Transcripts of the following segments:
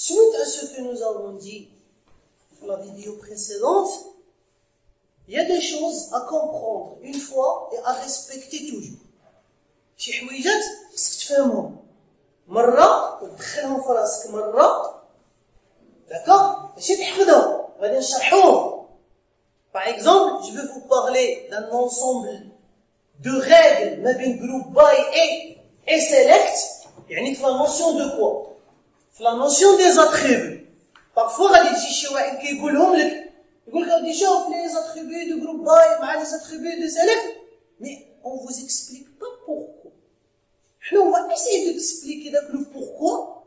Suite à ce que nous avons dit dans la vidéo précédente, il y a des choses à comprendre une fois et à respecter toujours. شي حويجات خصك تفهمهم مرة وتدخلهم في راسك مرة، d'accord؟ ماشي تحفظهم، غادي نشرحوهم. Par exemple, je vais vous parler d'un ensemble de règles ما بين group by et select. يعني في la notion de quoi? في la notion des attributs. Parfois غادي تجي شي واحد كيقولهم لك، يقول لك غادي شوف les attributs de group by مع les attributs de select. Mais on vous explique pas pourquoi. On va essayer d'expliquer le pourquoi,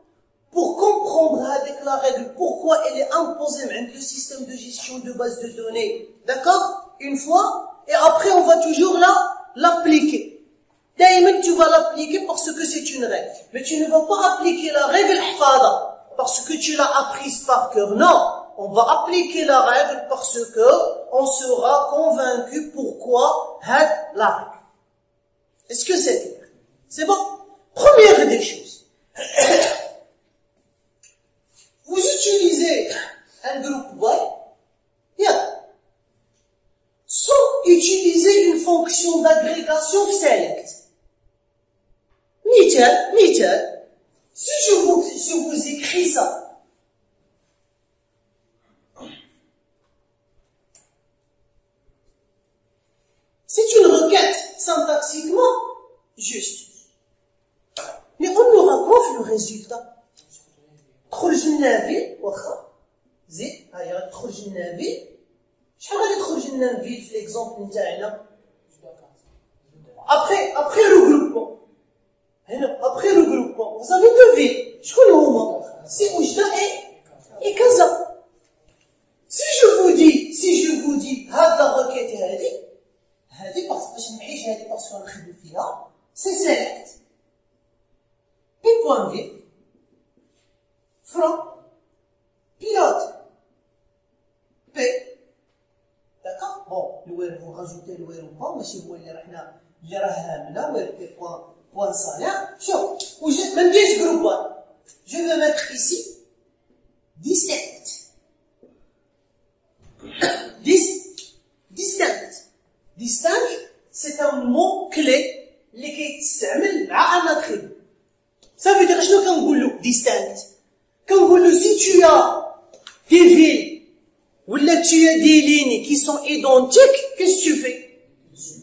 pour comprendre avec la règle pourquoi elle est imposée dans le système de gestion de base de données. D'accord? Une fois, et après on va toujours l'appliquer. D'ailleurs, tu vas l'appliquer parce que c'est une règle. Mais tu ne vas pas appliquer la règle hafada parce que tu l'as apprise par cœur. Non, on va appliquer la règle parce que on sera convaincu pourquoi la règle. Est-ce que c'est clair? C'est bon? Première des choses. Vous utilisez un groupe by, sans utiliser une fonction d'agrégation select. Mitel, si je vous écris ça, c'est une requête syntaxiquement juste. Mais on aura quoi le résultat? تخرج لنا في واخا زيد هاي غتخرج لنا في شحال غادي تخرج لنا في ليكزامبل نتاعنا après regroupement هنا après regroupement vous avez deux villes شكون هما سي وجده et كذا si je vous dis هاد لا requête هذه باش نحيش هذه باسكو نخدم فيها c'est select P.V from pilote P. D'accord? Bon, le where vous rajoutez le where ou pas, mais si vous voulez اللي راه هامنا where P point salaire. شوف, même bien ce groupe là. Je vais mettre ici distinct. Distinct, c'est un mot clé اللي كيتستعمل مع un attribut. Ça veut dire شنو كنقولوا distinct. كنقولوا si tu as des villes ou là tu as des lignes qui sont identiques, qu'est-ce que tu fais?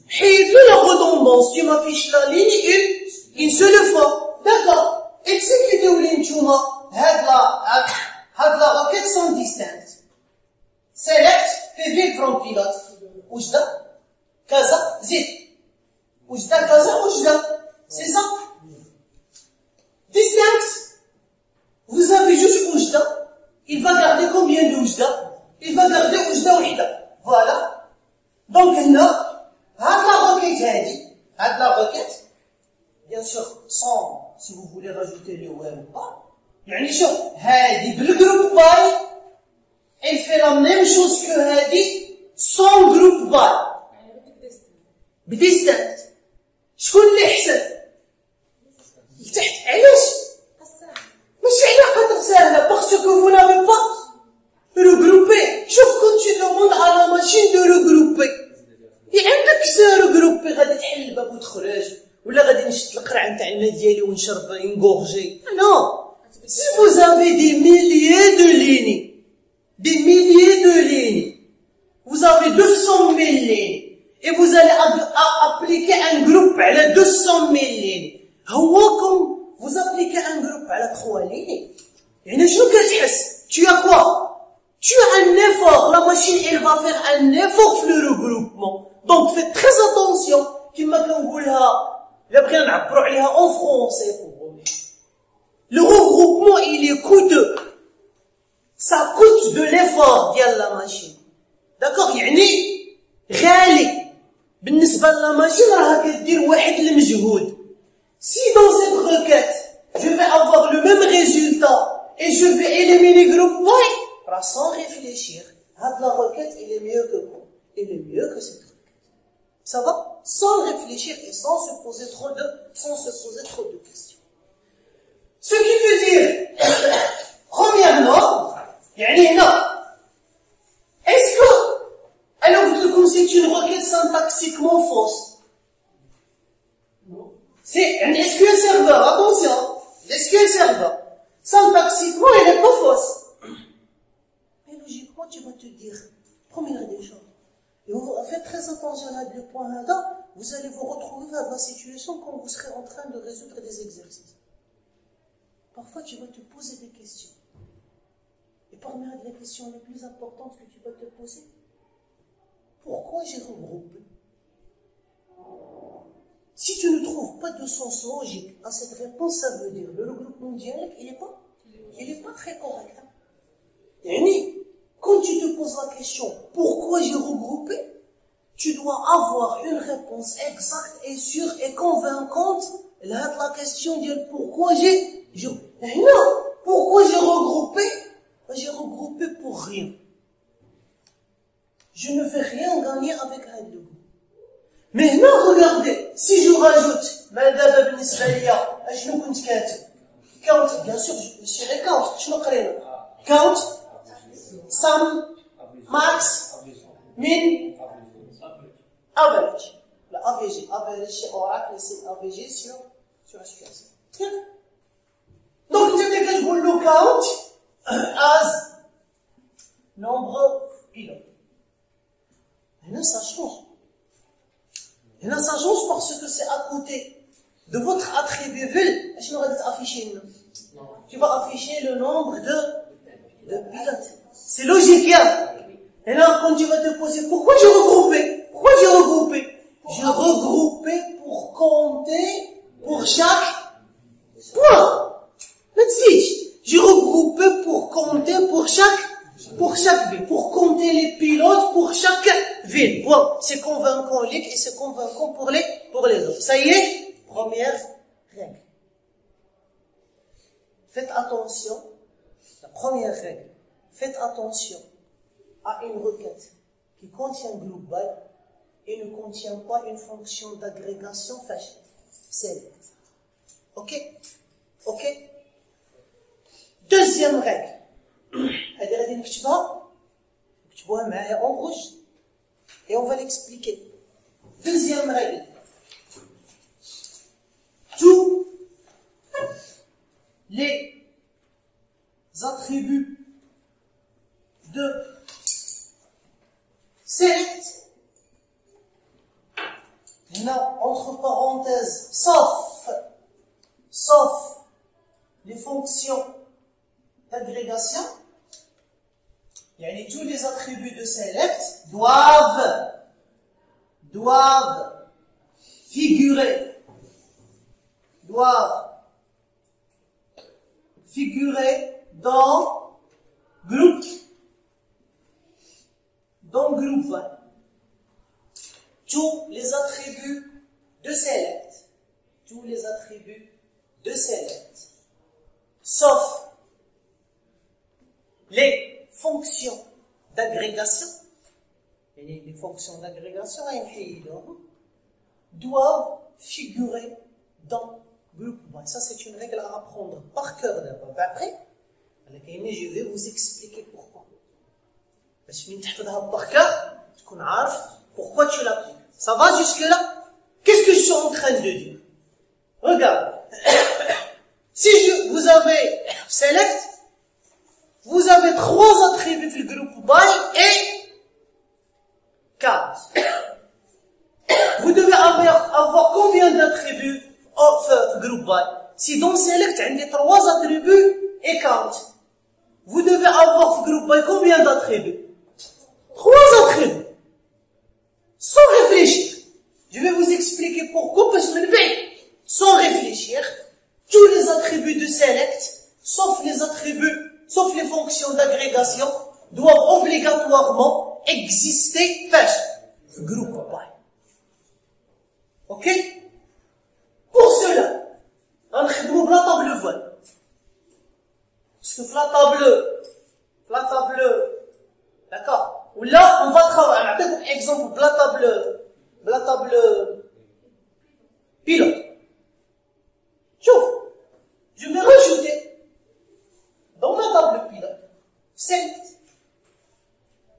حيد la redondance, tu m'affiches la ligne une seule fois. D'accord. Exécutez ou l'intuma هاد la requête sont distinctes. Select PV from pilot. وجده كذا زيد. وجده كذا وجده. C'est ça? Distinct, vous avez juste Oujda, il va garder combien de Oujda? Il va garder Oujda Oujda. Voilà. Donc là, la requête, bien sûr, sans, si vous voulez rajouter le where ou pas, يعني شوف, هادي بالgroup by, elle fait la même chose que هادي sans group by. بديستانت. شكون اللي أحسن؟ لتحت علاش؟ ماشي على خاطر ساهلة parce que vous n'avez pas regroupé. شوف quand tu demandes à la machine de regrouper عندك regrouper غادي تحل الباب وتخرج ولا غادي نشد القرعة نتاع الماء ديالي ونشرب انغورجي. Non. Si vous avez des milliers de lignes, vous avez 200 000 lignes et vous allez appliquer un groupe à la 200 000 lignes. Comme vous appliquez un groupe à la 3 lignes. Tu as quoi? Tu as un effort. La machine, elle va faire un effort sur le regroupement. Donc faites très attention. كما كنقولها لا بغينا نعبروا عليها en français. Le regroupement, il est coûteux. Ça coûte de l'effort ديال la machine. D'accord? يعني غالي. بالنسبة لا machine راها كدير واحد المجهود. Si dans cette requête, je vais avoir le même résultat et je vais éliminer group by, sans réfléchir, la requête, elle est mieux que quoi? Elle est mieux que cette requête. Ça va? Sans réfléchir et sans se poser trop de questions. Ce qui veut dire, première syntaxiquement fausse. C'est un SQL Server, attention, SQL Server. Syntaxiquement, elle n'est pas fausse. Mais logiquement, tu vas te dire, première des choses, et vous faites très attention à le point là, vous allez vous retrouver dans la situation quand vous serez en train de résoudre des exercices. Parfois, tu vas te poser des questions. Et parmi les questions les plus importantes que tu vas te poser, pourquoi j'ai regroupé? Si tu ne trouves pas de sens logique à cette réponse, ça veut dire le regroupement dialecte, il n'est pas très correct. Et quand tu te poses la question pourquoi j'ai regroupé, tu dois avoir une réponse exacte et sûre et convaincante. Là, la question de pourquoi pourquoi j'ai regroupé? J'ai regroupé pour rien. Je ne vais rien gagner avec un de vous. Mais non, regardez, si je rajoute, count, bien sûr, je suis les count, je me crée. Count, sum, max, min, average. La AVG, chez Oracle, c'est AVG sur SQL. Donc, tu dis que je vous le count as nombre pilote. Et là, ça change. Et là, ça change parce que c'est à côté de votre attribut vil. Je n'aurais pas affiché. Tu vas afficher le nombre de pilotes. C'est logique, hein? Et là, quand tu vas te poser, pourquoi j'ai regroupé? J'ai regroupé pour compter pour chaque point. Let's see. J'ai regroupé pour compter pour chaque ville, pour compter les pilotes pour chaque ville. Bon, c'est convaincant et c'est convaincant pour les autres. Ça y est, première règle. Faites attention, la première règle, faites attention à une requête qui contient global et ne contient pas une fonction d'agrégation fâchée. Select. Ok? Deuxième règle. هذه غادي نكتبوها معايا en rouge et on va l'expliquer. Deuxième règle. Tous les attributs de select, là, entre parenthèses, sauf les fonctions d'agrégation, tous les attributs de select doivent figurer dans groupe 1. Tous les attributs de select, sauf les fonctions d'agrégation, les fonctions d'agrégation doivent figurer dans groupe 1. Ça, c'est une règle à apprendre par cœur d'abord. Après, je vais vous expliquer pourquoi. Parce que tu par cœur, tu connais pourquoi tu l'appliques. Ça va jusque-là? Qu'est-ce que je suis en train de dire? Regarde. Si vous avez select, vous avez 3 attributs dans le groupe by et 4. Vous devez avoir combien d'attributs dans le groupe by? Si dans select, il y a 3 attributs et 4. Vous devez avoir dans le groupe by combien d'attributs? 3 attributs. Sans réfléchir. Je vais vous expliquer pourquoi, parce que sans réfléchir, tous les attributs de select, sauf les fonctions d'agrégation, doivent obligatoirement exister dans le groupe by. Ok? Pour cela, on va faire la table vol. Parce que la table, d'accord? Ou là, on va travailler. On va exemple de la table pilote. Je vais rajouter dans la table pilote select.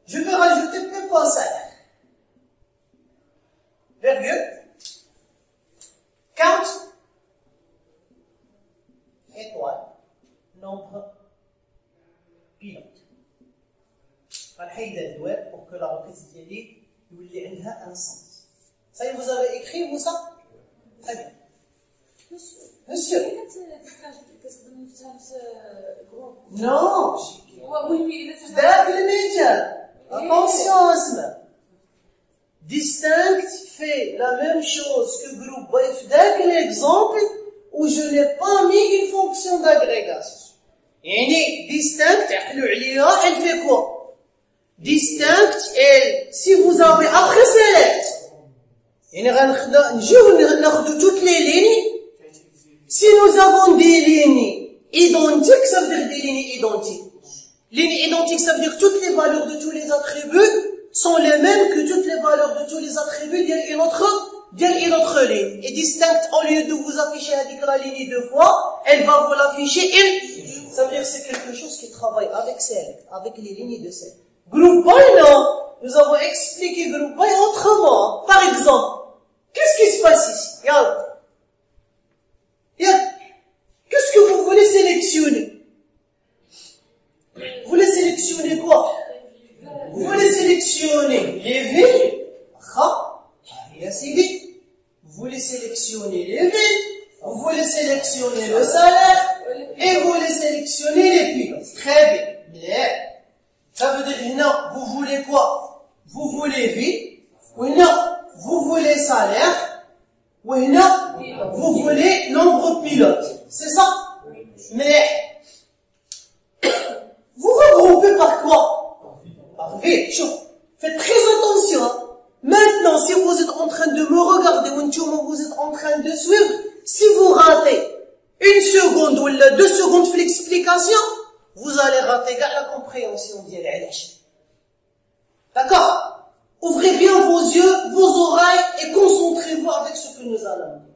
Je vais rajouter P.salaire. nombre pilote. غنحيد هاد الدوال pour que la requête ديالي يولي عندها un sens. Ça y est, vous avez écrit vous ça? Très bien. Monsieur. Non. ذاك المثال. Attention اسمع. Distinct fait la même chose que groupe. Bref, ذاك l'exemple où je n'ai pas mis une fonction d'agrégation. يعني distinct عقلوا عليها elle fait quoi? Distinct elle si vous avez après select يعني نجيو ناخذ toutes les lignes. Si nous avons des lignes identiques, ça veut dire des lignes identiques. Lignes identiques, ça veut dire que toutes les valeurs de tous les attributs sont les mêmes que toutes les valeurs de tous les attributs d'une autre ligne. Et distinct, au lieu de vous afficher la ligne deux fois, elle va vous l'afficher une. Ça veut dire que c'est quelque chose qui travaille avec select, avec les lignes de select. Group by, non. Nous avons expliqué group by autrement. Par exemple, qu'est-ce qui se passe ici? Regarde. Qu'est-ce que vous voulez sélectionner? Vous voulez sélectionner quoi? Vous voulez sélectionner les villes. Vous voulez sélectionner les villes. Vous voulez sélectionner le salaire. Et vous voulez sélectionner les pilotes. Très bien. Ça veut dire, non, vous voulez quoi? Vous voulez ville. Ou non, vous voulez salaire. Oui, non, vous voulez nombre pilote. C'est ça? Mais, vous regroupez par quoi? Par ville. Faites très attention. Maintenant, si vous êtes en train de me regarder, ou vous êtes en train de suivre, si vous ratez une seconde ou 2 secondes de l'explication, vous allez rater la compréhension d'Yel Alash. D'accord? Ouvrez bien vos yeux, vos oreilles et concentrez-vous avec ce que nous allons dire.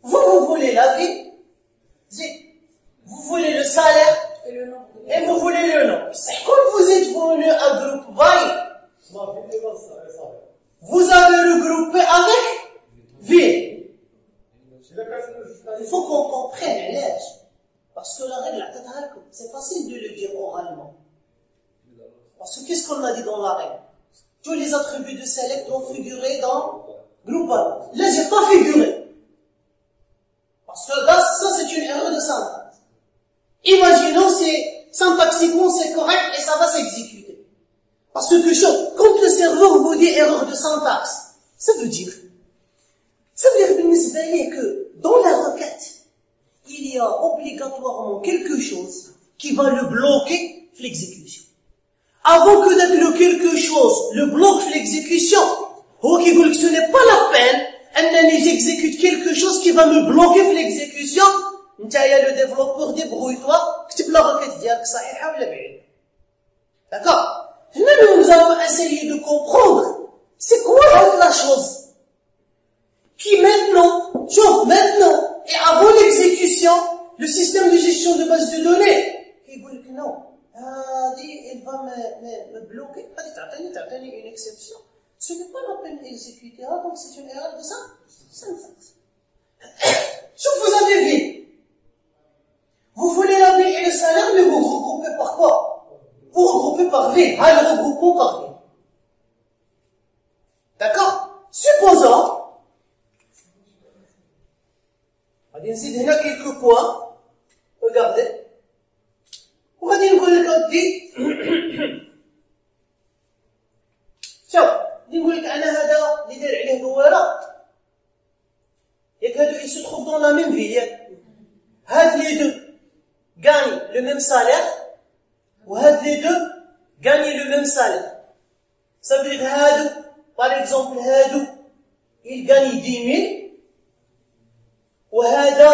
Vous voulez la vie, vous voulez le salaire et vous voulez le nom. Quand vous êtes venu à groupe by, vous avez regroupé avec ville. Il faut qu'on comprenne l'âge. Parce que la règle, c'est facile de le dire oralement. Parce que qu'est-ce qu'on a dit dans la règle? Tous les attributs de select ont figuré dans global. Là, j'ai pas figuré. Parce que là, ça, c'est une erreur de syntaxe. Imaginons, syntaxiquement, c'est correct et ça va s'exécuter. Parce que quand le serveur vous dit erreur de syntaxe, ça veut dire que dans la requête, il y a obligatoirement quelque chose qui va le bloquer l'exécution. Avant que le quelque chose le bloque l'exécution, ce n'est pas la peine j'exécute quelque chose qui va me bloquer l'exécution. Le développeur, débrouille-toi, que la requête diable, d'accord? Nous allons essayer de comprendre c'est quoi la chose qui maintenant, et avant l'exécution, le système de gestion de base de données, qui dit que non, il va me bloquer, une exception. Ce n'est pas la peine d'exécuter, donc c'est une erreur de syntaxe. Vous avez vu, vous voulez la ville et le salaire, mais vous regroupez par quoi? Vous regroupez par ville, le regroupement par ville. D'accord? Supposons, on va dire quelques points, regardez, on va dire que le code dit, نقول لك انا هذا اللي داير عليه دويره ياك هادو ils se trouvent dans la même ville ياك هاد لي دو gagnent le même salaire وهاد لي دو gagnent le même salaire. Ça veut dire هادو par exemple هادو il gagne 10 000 وهذا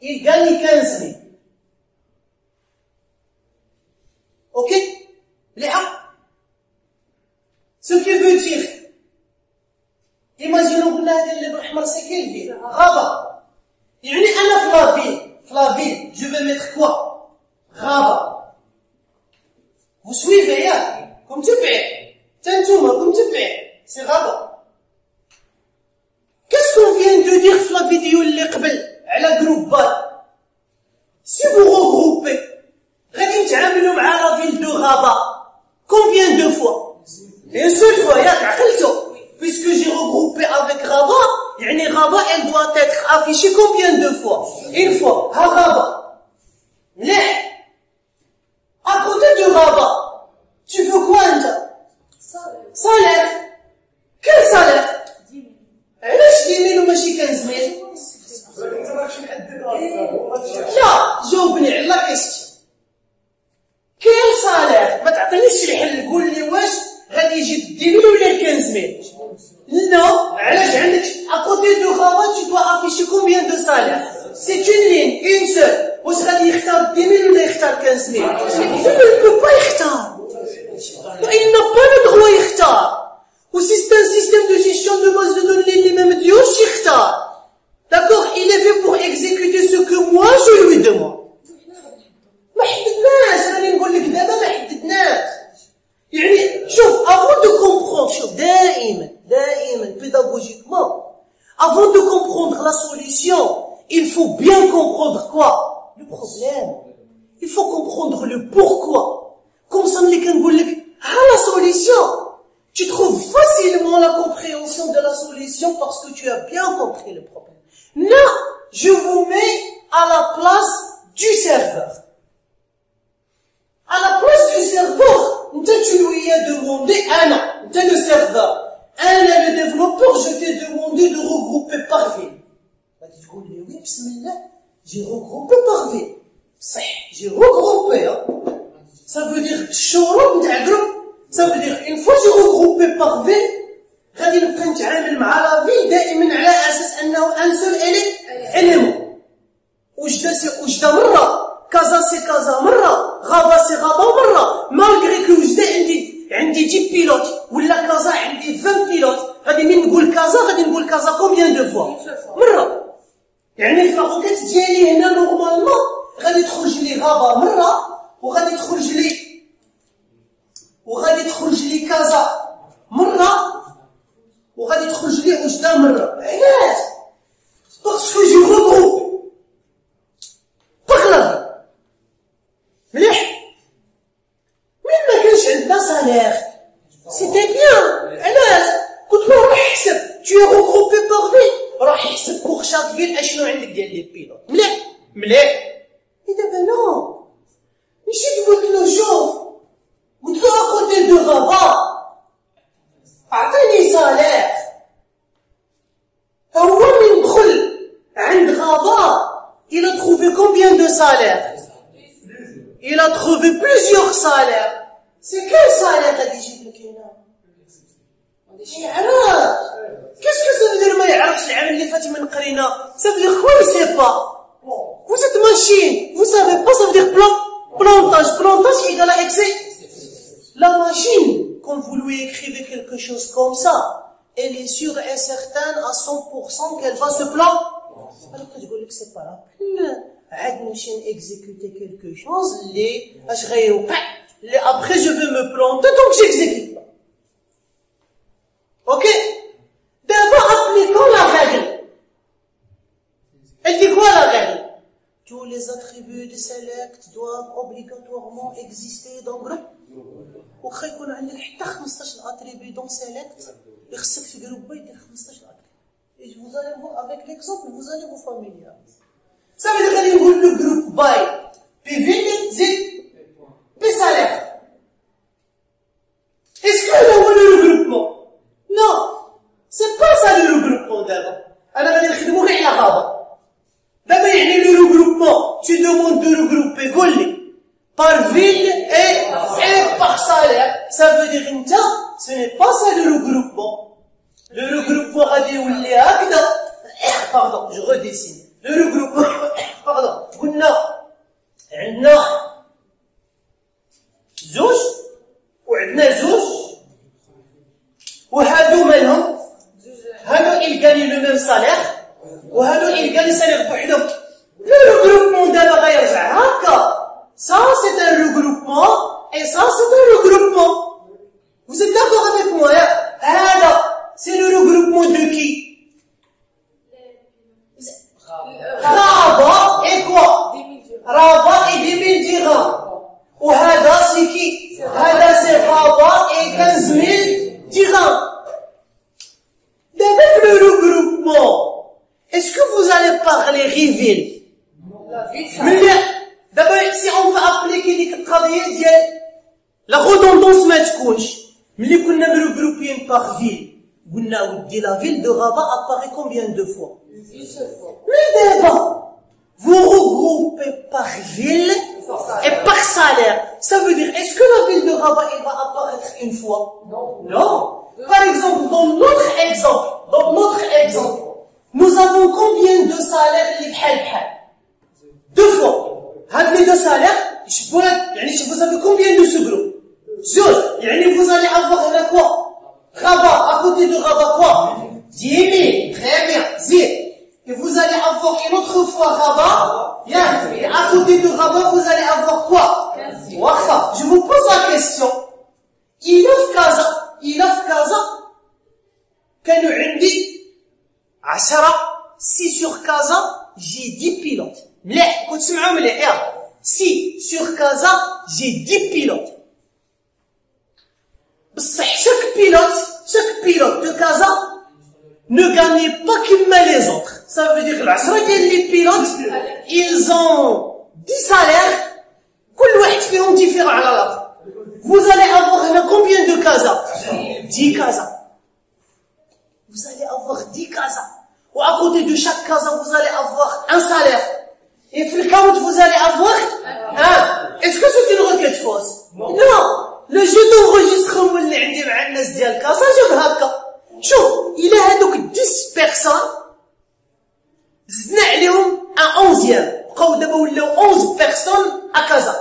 il gagne 15 000. OK? لحق. Ce qui veut dire, imaginons que le Brahman c'est quelle ville? Rabat. Il y a la ville, je vais mettre quoi? Rabat. Vous suivez, comme tu peux. Comme tu peux. C'est Rabat. Qu'est-ce qu'on vient de dire dans la vidéo اللي قبل على groupe bas? affiché combien de fois? Une fois. Rabat. À côté du rabat, tu veux quoi, Anta? Salaire. Quel salaire? 10 000. علاش 10 000 وماشي 15 000؟ لا، جاوبني على لا كيستيون. كيل صالير؟ ما تعطينيش الحل، قول لي واش غادي يجي 10 000 ولا 15 000؟ لا، علاش عندك اكوتي دو غابا tu dois afficher combien de salaire؟ C'est une ligne, une seule. واش غادي يختار 10 000 ولا يختار 15 000؟ Il ne peut pas يختار. Il n'a pas le droit يختار. Ou si c'est un système de gestion de base de données اللي ما مديوش يختار. D'accord, il est fait pour exécuter ce que moi je lui demande. ما حددناش، راني نقول لك دابا ما حددناش. يعني شوف، avant de comprendre، شوف دائما pédagogiquement, avant de comprendre la solution, il faut bien comprendre quoi? Le problème. Il faut comprendre le pourquoi. Comme ça, ملي كنقول لك ها la solution, tu trouves facilement la compréhension de la solution parce que tu as bien compris le problème. Là, je vous mets à la place du serveur. À la place du serveur, tu lui as demandé, t'es le serveur. Le développeur, je t'ai demandé de regrouper par ville. Tu dis, oui, bismillah, j'ai regroupé par ville. J'ai regroupé, hein. Ça veut dire, ça veut dire, une fois j'ai regroupé par ville, غادي نبقى نتعامل مع لا فيل دائما على اساس انه ان سول اليمون. وجده مره، كازا سي كازا مره، غابا سي غابا مره، مالغري كو وجده عندي 10 بيلوت ولا كازا عندي 20 بيلوت، غادي من نقول كازا غادي نقول كازا كومبيان دو فوا؟ مره. يعني الفاكولتات ديالي هنا نورمالمون غادي تخرج لي غابا مره، وغادي تخرج لي كازا مره، وغادي تخرج لي وجده مره. علاش؟ باسكو جي regroupe بغلبي. مليح. مين ما كانش عندنا سالير سيتي بيان. علاش؟ قلت له روح احسب، tu es regroupé par ville، روح احسب pour chaque ville اشنو عندك ديال لي بيلوت. مليح. دابا نو، مشيت قلت له شوف، قلت له اكوتي دو غابا أعطيني صالير. هو من دخل عند غابا il a trouvé combien de salaires? Il a trouvé plusieurs salaires. C'est quel salaire غادي يجيب لك هنا؟ يعرف. Qu'est-ce que ça veut dire ما يعرفش؟ العام اللي فات من قرينا ça veut dire quoi? Il sait pas. Vous êtes machine, vous savez pas, ça veut dire plantage égale à excès. La machine, quand vous lui écrivez quelque chose comme ça, elle est sûre et certaine à 100% qu'elle va se planter. Alors que je vous dis que c'est pas la peine. عاد نمشي exécuter quelque chose, après je vais me planter donc j'exécute pas. Ok? D'abord appliquons la règle. Elle dit quoi la règle? Tous les attributs de select doivent obligatoirement exister dans le groupe. وخا يكون عندك حتى 15 اتريبي دون سيليكت، يخصك في جروب يدير 15 اتريبي. vous allez voir avec l'exemple vous allez vous familiariser. Ça veut dire غادي نقول له جروب باي بي فيل زيد بي سالير. est-ce que هذا هو لو ريغروبمون؟ نو، سي با سا لو ريغروبمون. دابا انا غادي نخدمو غير على غابا. دابا يعني لو ريغروبمون tu demandes de regrouper قول لي par ville et par salaire. Ça veut dire ce n'est pas ça le regroupement. Le regroupement غادي يولي هكذا. Pardon, je redessine. Le regroupement, pardon, قلنا عندنا زوج وعندنا زوج وهادو مالهم؟ هادو ils gagnent le même salaire وهادو ils gagnent salaire بوحدهم. Le regroupement دابا غيرجع هكا. Ça, c'est un regroupement, et ça, c'est un regroupement. Vous êtes d'accord avec moi, hein? Là, c'est le regroupement de qui? Rabat et quoi? Rabat et 10 000 dirhams. Ou Hada, c'est qui? Hada, c'est Rabat et 15 000 dirhams. D'abord, le regroupement. Est-ce que vous allez par les villes. D'abord, si on va appliquer la redondance ما تكونش ملي كنا مروبين par ville قلنا ودي la ville de Rabat apparaît combien de fois? Mais d'abord, vous regroupez par ville et par salaire. Ça veut dire, est-ce que la ville de Rabat elle va apparaître une fois? Non. Par exemple, dans notre exemple, nous avons combien de salaires اللي بحال بحال? Deux fois. Les deux salaires, vous avez combien de ce groupe? Vous allez avoir là quoi? Rabat, à côté de Rabat quoi? 10 000, très bien, zir. Et vous allez avoir une autre fois Rabat, et à côté de Rabat, vous allez avoir quoi? Je vous pose la question. Il a Kaza, كانوا عندي 10 si sur Kaza, j'ai 10 pilotes. مليح كنت تسمعوا مليح يا si sur Kaza j'ai 10 pilotes بصح chaque pilote de Kaza ne gagne pas comme les autres. Ça veut dire العشرة ديال les pilotes ils ont 10 salaires كل واحد فيهم différent على l'autre. Vous allez avoir là combien de Kaza? 10 Kaza. Vous allez avoir 10 Kaza. Ou à côté de chaque Kaza vous allez avoir un salaire. Et في الكاونت vous allez avoir est-ce que c'est une requête fausse? Non. Le jeu d'enregistrement اللي عندي مع الناس ديال كازا جاب هكا. شوف إلا هادوك 10 personnes زدنا عليهم ان 11e بقاو دابا ولاو 11 personnes à كازا.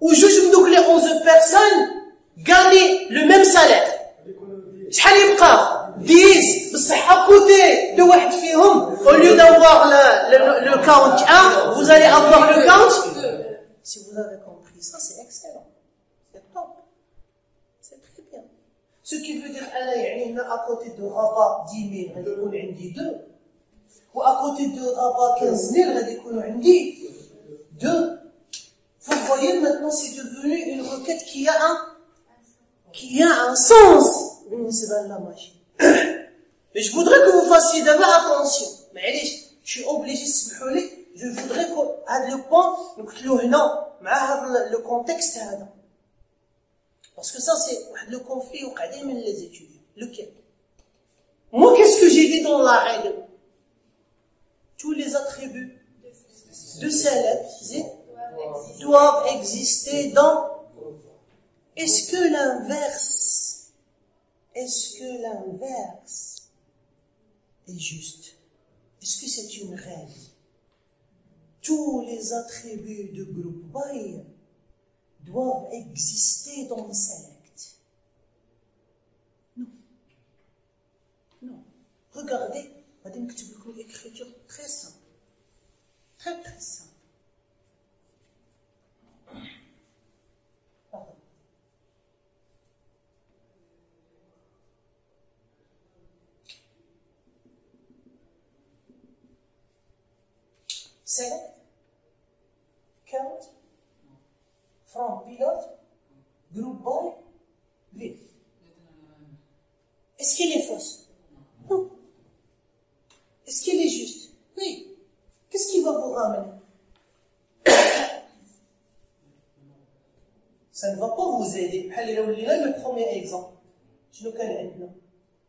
وجوج من دوك لي 11 personnes غاني لو ميم سالير. شحال يبقى 10 بصح à côté de واحد فيهم au lieu d'avoir le count 1 vous allez avoir le count 2. Si vous avez compris ça, c'est excellent, c'est top, c'est très bien. Ce qui veut dire à côté de Rabat 10 000 غادي يكون عندي 2 ou à côté de Rabat 15 000 غادي يكون عندي 2. Vous voyez maintenant c'est devenu une requête qui a un sens. Mais je voudrais que vous fassiez d'abord attention. Mais je suis obligé de je voudrais que le point le contexte parce que ça c'est le conflit au cadre les étudiants. Lequel? Moi qu'est-ce que j'ai dit dans la règle? Tous les attributs de célèbres doivent exister dans. Est-ce que l'inverse est juste? Est-ce que c'est une règle? Tous les attributs de groupe by doivent exister dans le select. Non. Regardez, on va dire une écriture très simple. Très très simple. Pardon. Select, count, from pilot, group by, view. Est-ce qu'il est fausse? Non. Est-ce qu'il est juste? Oui. Qu'est-ce qui va vous ramener? Ça ne va pas vous aider. Le premier exemple. شنو كان عندنا؟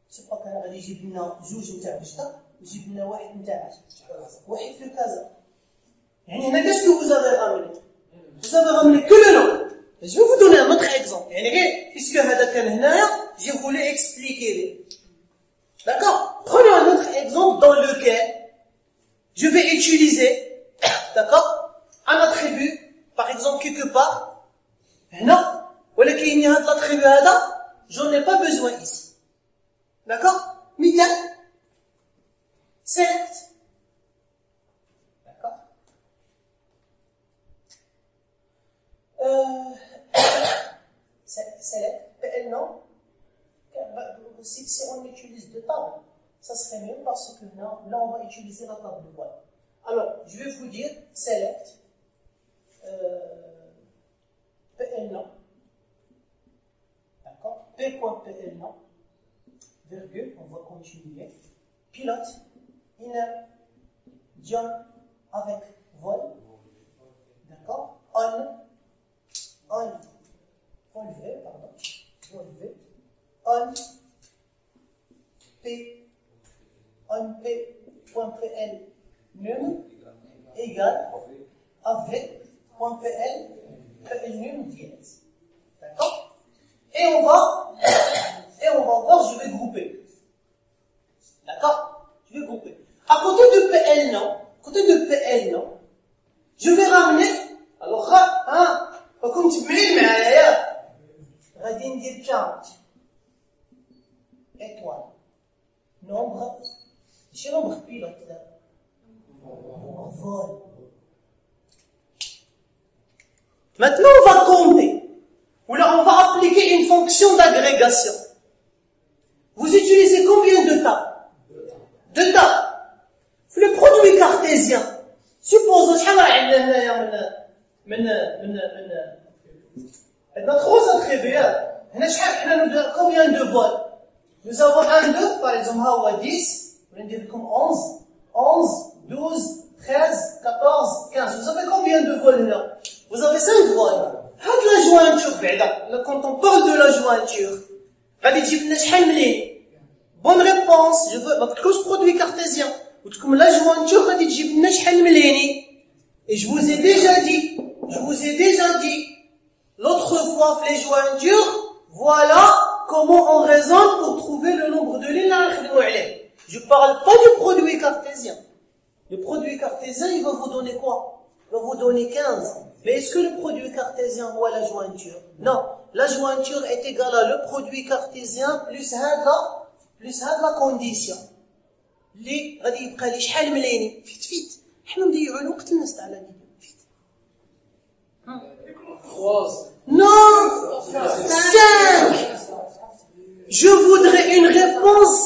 سبق كان غادي يجيب لنا جوج نتاع بشطة ويجيب لنا واحد نتاع واحد في كازا. يعني هنا qu'est-ce que vous avez ramené? Vous avez ramené que le nom. Je vais vous donner un autre exemple. يعني puisque هذا كان هنايا, j'ai voulu expliquer. D'accord? Prenons un autre exemple dans lequel je vais utiliser, d'accord, un attribut, par exemple quelque part. هنا ولكن هذا الاتريبيو هذا j'en ai pas besoin ici. D'accord? مثال select. D'accord? Select, PL non. Si on utilise deux tables, ça serait mieux parce que là on va utiliser la table. Voilà. Alors, je vais vous dire select PL non. D'accord? P.PL non. Virgule, on va continuer. Pilote, inner, John avec vol. D'accord? On. Relevé, pardon. Relevé. On. P. On P. Point PL. Num. Égal. Avec. Point PL. PL num dièse. D'accord? Et on va voir, je vais grouper. D'accord? Je vais grouper. À côté de PL, non, je vais ramener, alors, comme tu me l'as dit, غادي ندير 40 étoiles. Nombre, c'est nombre pilote là. Vol. Maintenant, on va compter. Ou là, on va appliquer une fonction d'agrégation. Vous utilisez combien de tables? Deux tables. Le produit cartésien. Supposons, on a trois attributs. Combien de vols? Nous avons un, deux, par exemple, 10, on va dire comme 11, 12, 13, 14, 15. Vous avez combien de vols là? Vous avez 5 vols. La jointure, quand on parle de la jointure, bonne réponse, je veux close produit cartésien. La jointure, et je vous ai déjà dit, l'autre fois, les jointures, voilà comment on raisonne pour trouver le nombre de lignes. Je ne parle pas du produit cartésien. Le produit cartésien, il va vous donner quoi? Il va vous donner 15. Mais est-ce que le produit cartésien voit la jointure? Non. La jointure est égale à le produit cartésien plus la condition. اللي غادي يبقى لي شحال مليانين فيت حنا نضيعوا الوقت الناس تاع لا فيديو فيت non 5 je voudrais une réponse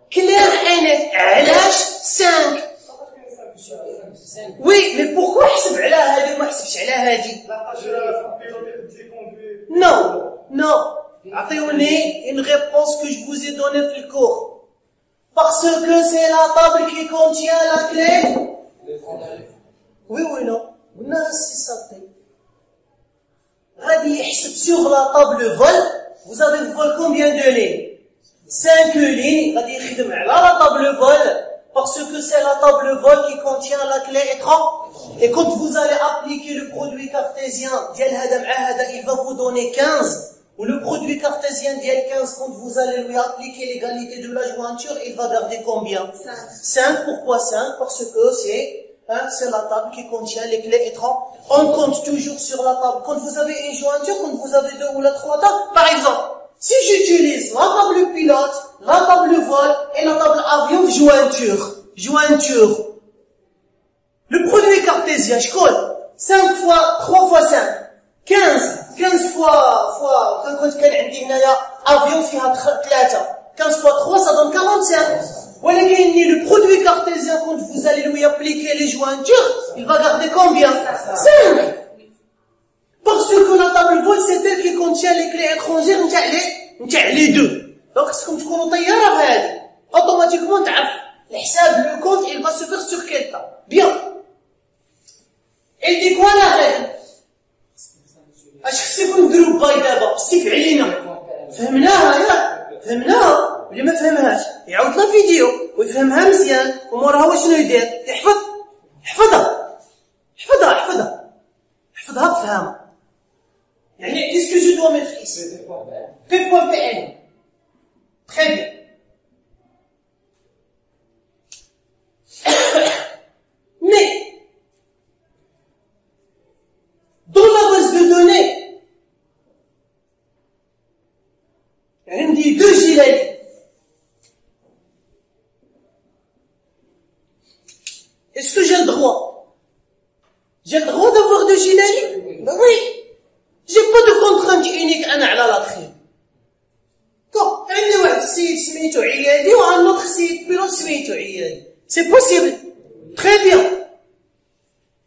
claire et nette علاش 5 oui mais pourquoi حسب على هذه وما حسبش على هذه non اعطيوني une réponse que je vous ai donnée في الcours. Parce que c'est la table qui contient la clé. Oui ou non? Sur la table vol, vous avez le vol combien de lignes? 5 lignes. La table vol, parce que c'est la table vol qui contient la clé étrange. Et quand vous allez appliquer le produit cartésien, il va vous donner 15. Ou le produit cartésien d'IL 15, quand vous allez lui appliquer l'égalité de la jointure, il va garder combien? 5. Pourquoi 5? Parce que c'est la table qui contient les clés étranges. On compte toujours sur la table. Quand vous avez une jointure, quand vous avez 2 ou 3 tables, par exemple, si j'utilise la table pilote, la table vol et la table avion, jointure. Le produit cartésien, je colle 5 fois 3 fois 5. 15 fois quand كان عندي هنايا avion فيها 3 15 fois 3 ça donne 45 ولكن le produit cartésien quand vous allez lui appliquer les jointures il va garder combien 5 parce que la table vol c'est elle qui contient les clés étrangères نتاع les deux donc خصكم تكونوا طياره بهذه automatiquement تعرف الحساب le compte il va se faire sur quelle table bien il dit quoi la règle اش خصكم نديرو باي دابا بالسيف علينا فهمناها ياك فهمناها اللي ما فهمهاش يعاود لا فيديو ويفهمها مزيان وموراها واش شنو يدير يحفظها بفهمها يعني qu'est-ce que je dois mettre ici P.PL très bien mais dans la base de données, عندي 2 gilets. Est-ce que j'ai le droit? J'ai le droit d'avoir 2 gilets? Ben oui. J'ai pas de contrainte unique أنا على l'autre. Quand عندي واحد السيد سميتو عيادي وعن autre سيد بيلوت سميتو عيادي. C'est possible. Très bien.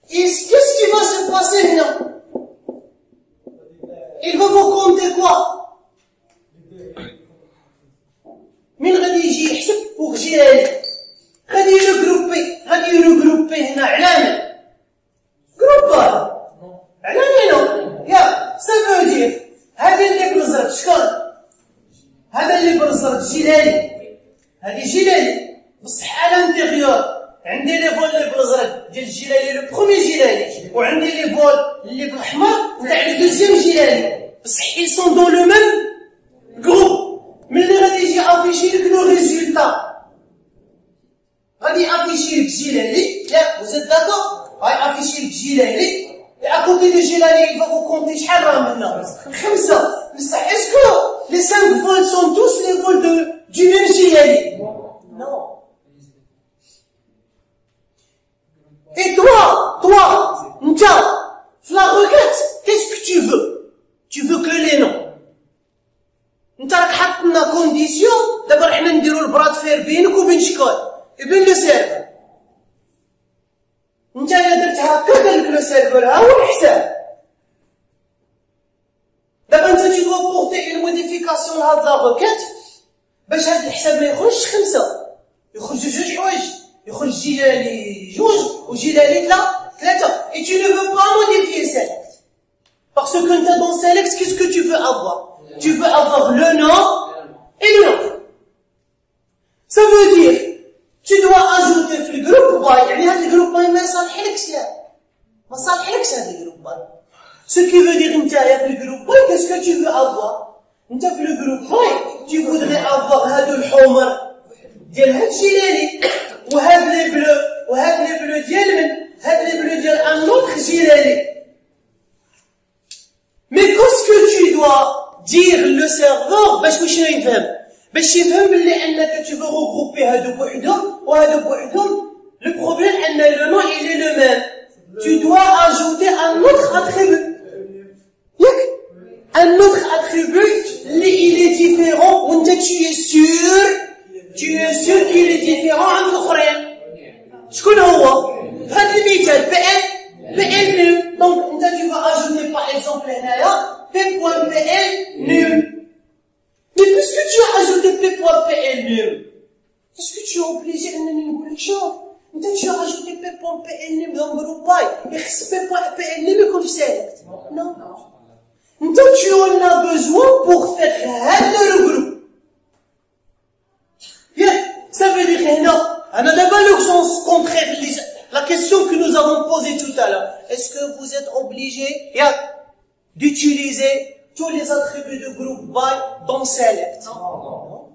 Qu'est-ce qui va se passer maintenant? Il va vous compter quoi? من غادي يجي يحسب pour Gilali غادي يروغروبي هنا علامل جروبال علامل يا سافو دير هذا اللي بالزرق شكون هذا اللي بالزرق جيلاني هذه جيلاني بصح على انتيريور عندي لي فول اللي بالازرق ديال الجيلاني لو بروميي جيلاني وعندي لي فول اللي بالاحمر تاع لو دوزيام جيلاني بصح ils sont dans le même groupe ملي غادي يجي افيشي لك لو ريزولتا غادي افيشي لك جيلاني لا وزاد داكور غادي افيشي لك جيلاني à côté de Gilali, il va vous compter شحال راه منا 5 بصح اسكو les 5 vols sont tous les vols du même Gilali non. Et toi, la requête, qu'est-ce que tu veux? Tu veux que les noms. انت راك حاط لنا كونديسيون دابا حنا نديرو البراد فير بينك وبين شكون وبين لو سيرفر انت يا درت هكا قال لك لو سيرفر ها هو الحساب دابا انت تي دو بورتي اون موديفيكاسيون لهاد لا روكيت باش هاد الحساب ما يخرجش 5 يخرجوا 2 حوايج يخرج جيلالي 2 وجيلالي 3 et tu ne veux pas modifier select parce que quand tu es dans select qu'est-ce que tu veux avoir? Tu veux avoir le nom et le nom. Ça veut dire, tu dois ajouter في الجروب باي يعني هذا الجروب باي ما يصالحلكش لا ما صالحلكش هذا الجروب باي. Ce qui veut dire نتايا في الجروب باي qu'est-ce que tu veux avoir? انت في الجروب باي tu voudrais avoir هادو الحمر ديال هاد الجيلاني وهاد لي بلو وهاد لي بلو ديال من هاد لي بلو ديال ان اوتر جيلاني. Mais qu'est-ce que tu dois dire le serveur باش شنو يفهم باش يفهم بلي انك tu veux regrouper هادو بوحدهم وهادو بوحدهم le problème ان le nom il est le même tu dois ajouter un autre attribut ياك un autre attribut اللي il est différent وانت tu es sûr qu'il est différent عن الاخرين شكون هو في هذا المثال PL nul donc انت tu vas ajouter par exemple هنايا P.PL nul. Mais puisque tu as ajouté P.PL nul, est-ce que tu es obligé de nous dire quelque chose? Tu as ajouté P.PL nul dans le groupe paille. Et P.PL nul est comme select. Non. Tu en as besoin pour faire le groupe. Bien, ça veut dire que non. On a d'abord le sens contraire. La question que nous avons posée tout à l'heure. Est-ce que vous êtes obligé d'utiliser tous les attributs de groupe by dans select? Non.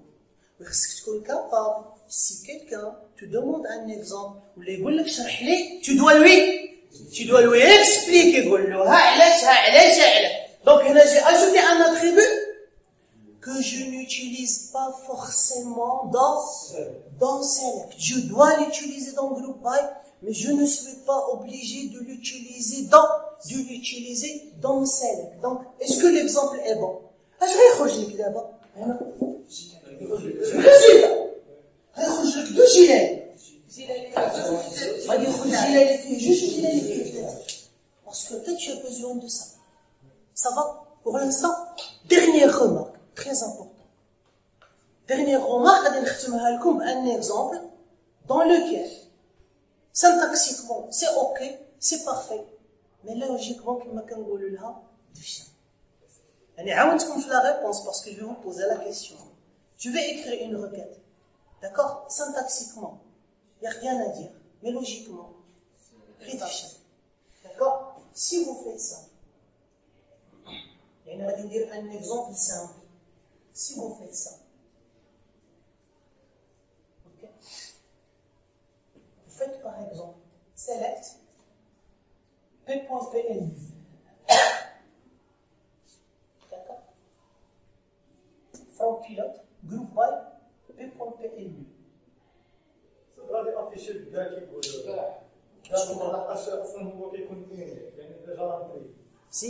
Parce que tu es capable, si quelqu'un te demande un exemple, ou les boules tu dois lui expliquer. Donc là j'ai ajouté un attribut que je n'utilise pas forcément dans select. Je dois l'utiliser dans group by, mais je ne suis pas obligé de l'utiliser dans select. Donc, est-ce que l'exemple est bon? Je vais regarder لك دابا هنا résultat غيخرج لك 2 جيلاني غادي يخرج جيلاني فيه 2 جيلاني فيه 3 parce que peut-être tu as besoin de ça. Ça va pour l'instant? Dernière remarque très importante. Dernière remarque غادي نختمها لكم un exemple dans lequel syntaxiquement c'est ok, c'est parfait. Mais logiquement, كما كنقولوا لها دفشه. يعني عاونتكم في la réponse parce que je vais vous poser la question. Je vais écrire une requête. D'accord? Syntaxiquement, il n'y a rien à dire. Mais logiquement, دفشه. D'accord? Si vous faites ça, يعني غادي ندير un exemple simple. Si vous faites ça, ok? Vous faites par exemple select P.PL. D'accord? From pilote, group by P.PL. Ça va afficher le gars qui bouge. D'accord, la tâche, ça ne voit qu'une ligne. Il y a déjà l'entrée. Si.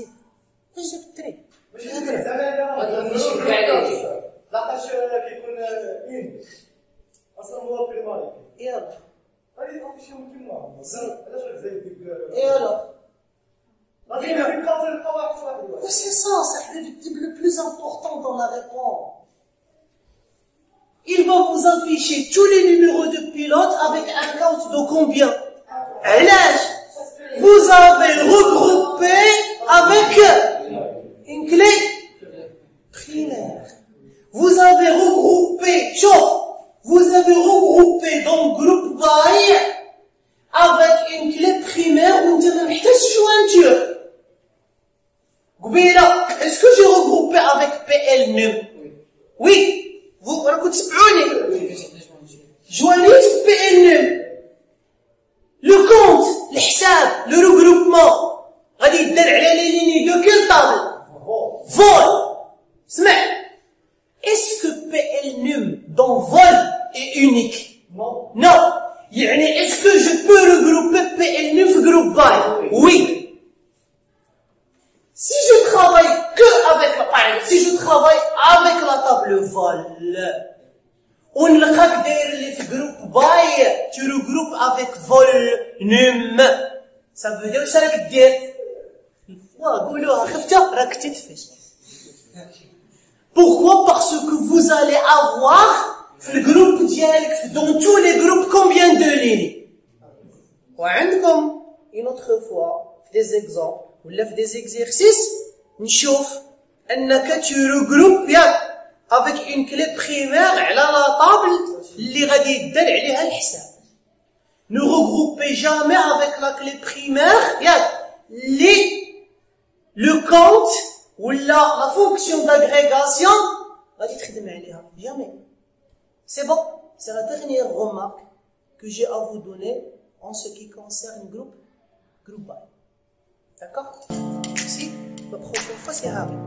Je vais très. Mais je dis, ça va là. La tâche qui est une. Ça ne voit plus mal. Et alors? Allez, afficher un petit moment. Et alors? C'est ça le plus important dans la réponse. il va vous afficher tous les numéros de pilote avec un count de combien? L'âge. Vous avez regroupé avec une clé primaire. Vous avez regroupé, vous avez regroupé dans le groupe by avec une clé primaire où vous avez jointure. Est-ce que j'ai regroupé avec PLNum? Oui. Vous joignez PLNum. Le compte, le regroupement, غادي يدار على les lignes de quelle table? Vol. Est-ce que PLNum dans vol est unique? Non. Non. Est-ce que je peux regrouper PLNum في groupe by? Oui. Si je travaille si je travaille avec la table vol, ونلقاك داير اللي في groupe by, tu regroupes avec vol-num. Ça veut dire واش راك دير؟ قولوها خفتها راك تتفش. Pourquoi? Parce que vous allez avoir le groupe ديالك dans tous les groupes combien de lignes? وعندكم une autre fois des exemples ولا في des exercices نشوف انك tu regroupes avec une clé primaire على la table اللي غادي يدار عليها الحساب. Ne regroupez jamais avec la clé primaire le compte ou la fonction d'agrégation غادي تخدم عليها. Jamais. C'est bon. C'est la dernière remarque que j'ai à vous donner en ce qui concerne groupe by. D'accord? Merci. La prochaine fois c'est Harry.